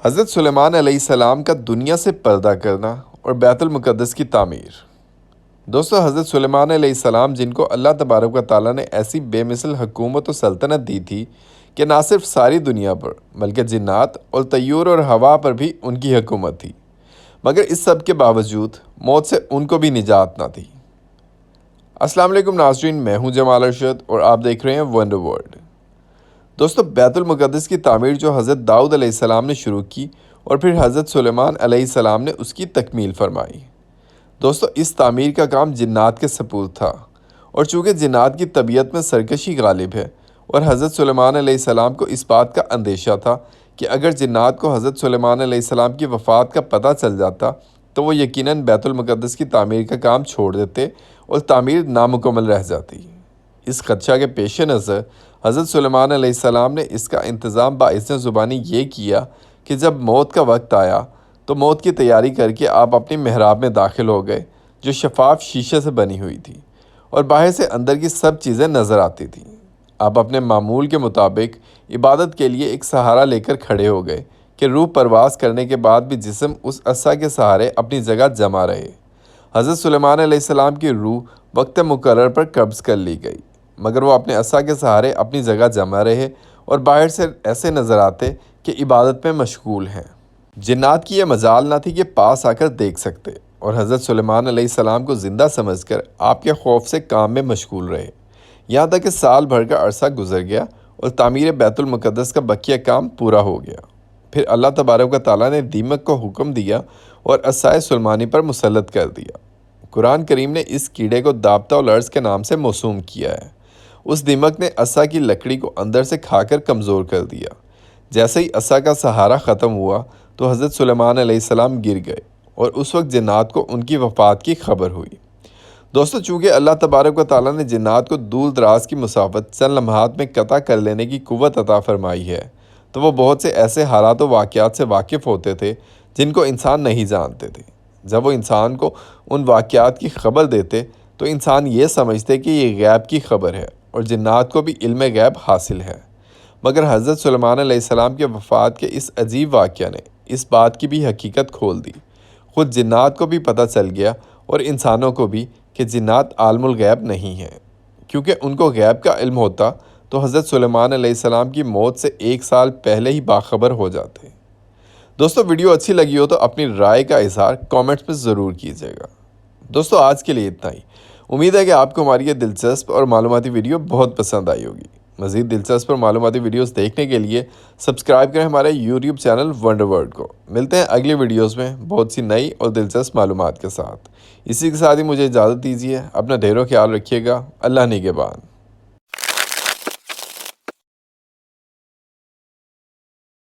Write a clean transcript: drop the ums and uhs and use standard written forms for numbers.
حضرت سلیمان علیہ السلام کا دنیا سے پردہ کرنا اور بیت المقدس کی تعمیر۔ دوستو، حضرت سلیمان علیہ السلام جن کو اللہ تبارک و تعالیٰ نے ایسی بے مثل حکومت و سلطنت دی تھی کہ نہ صرف ساری دنیا پر بلکہ جنات اور طیور اور ہوا پر بھی ان کی حکومت تھی، مگر اس سب کے باوجود موت سے ان کو بھی نجات نہ تھی۔ السلام علیکم ناظرین، میں ہوں جمال ارشد اور آپ دیکھ رہے ہیں ونڈر ورلڈ۔ دوستو، بیت المقدس کی تعمیر جو حضرت داؤد علیہ السلام نے شروع کی اور پھر حضرت سلیمان علیہ السلام نے اس کی تکمیل فرمائی۔ دوستو، اس تعمیر کا کام جنات کے سپرد تھا، اور چونکہ جنات کی طبیعت میں سرکشی غالب ہے اور حضرت سلیمان علیہ السلام کو اس بات کا اندیشہ تھا کہ اگر جنات کو حضرت سلیمان علیہ السلام کی وفات کا پتہ چل جاتا تو وہ یقیناً بیت المقدس کی تعمیر کا کام چھوڑ دیتے اور تعمیر نامکمل رہ جاتی۔ اس خدشہ کے پیش نظر حضرت سلیمان علیہ السلام نے اس کا انتظام باذن زبانی یہ کیا کہ جب موت کا وقت آیا تو موت کی تیاری کر کے آپ اپنی محراب میں داخل ہو گئے، جو شفاف شیشے سے بنی ہوئی تھی اور باہر سے اندر کی سب چیزیں نظر آتی تھیں۔ آپ اپنے معمول کے مطابق عبادت کے لیے ایک سہارا لے کر کھڑے ہو گئے کہ روح پرواز کرنے کے بعد بھی جسم اس عصا کے سہارے اپنی جگہ جمع رہے۔ حضرت سلیمان علیہ السلام کی روح وقت مقرر پر قبض کر لی گئی، مگر وہ اپنے عصا کے سہارے اپنی جگہ جمع رہے اور باہر سے ایسے نظر آتے کہ عبادت میں مشغول ہیں۔ جنات کی یہ مجال نہ تھی کہ پاس آ کر دیکھ سکتے، اور حضرت سلیمان علیہ السلام کو زندہ سمجھ کر آپ کے خوف سے کام میں مشغول رہے، یہاں تک کہ سال بھر کا عرصہ گزر گیا اور تعمیر بیت المقدس کا بقیہ کام پورا ہو گیا۔ پھر اللہ تبارک و تعالیٰ نے دیمک کو حکم دیا اور عصائے سلیمانی پر مسلط کر دیا۔ قرآن کریم نے اس کیڑے کو دابتہ الارض کے نام سے موسوم کیا ہے۔ اس دیمک نے عصا کی لکڑی کو اندر سے کھا کر کمزور کر دیا۔ جیسے ہی عصا کا سہارا ختم ہوا تو حضرت سلیمان علیہ السلام گر گئے، اور اس وقت جنات کو ان کی وفات کی خبر ہوئی۔ دوستو، چونکہ اللہ تبارک و تعالیٰ نے جنات کو دور دراز کی مسافت چند لمحات میں قطع کر لینے کی قوت عطا فرمائی ہے، تو وہ بہت سے ایسے حالات و واقعات سے واقف ہوتے تھے جن کو انسان نہیں جانتے تھے۔ جب وہ انسان کو ان واقعات کی خبر دیتے تو انسان یہ سمجھتے کہ یہ غیب کی خبر ہے اور جنات کو بھی علم غیب حاصل ہے، مگر حضرت سلیمان علیہ السلام کے وفات کے اس عجیب واقعہ نے اس بات کی بھی حقیقت کھول دی۔ خود جنات کو بھی پتہ چل گیا اور انسانوں کو بھی کہ جنات عالم الغیب نہیں ہیں، کیونکہ ان کو غیب کا علم ہوتا تو حضرت سلیمان علیہ السلام کی موت سے 1 سال پہلے ہی باخبر ہو جاتے۔ دوستو، ویڈیو اچھی لگی ہو تو اپنی رائے کا اظہار کامنٹس میں ضرور کیجیے گا۔ دوستو، آج کے لیے اتنا ہی۔ امید ہے کہ آپ کو ہماری یہ دلچسپ اور معلوماتی ویڈیو بہت پسند آئی ہوگی۔ مزید دلچسپ اور معلوماتی ویڈیوز دیکھنے کے لیے سبسکرائب کریں ہمارے یوٹیوب چینل ونڈر ورلڈ کو۔ ملتے ہیں اگلی ویڈیوز میں بہت سی نئی اور دلچسپ معلومات کے ساتھ۔ اسی کے ساتھ ہی مجھے اجازت دیجیے۔ اپنا ڈھیروں خیال رکھیے گا۔ اللہ نگہبان۔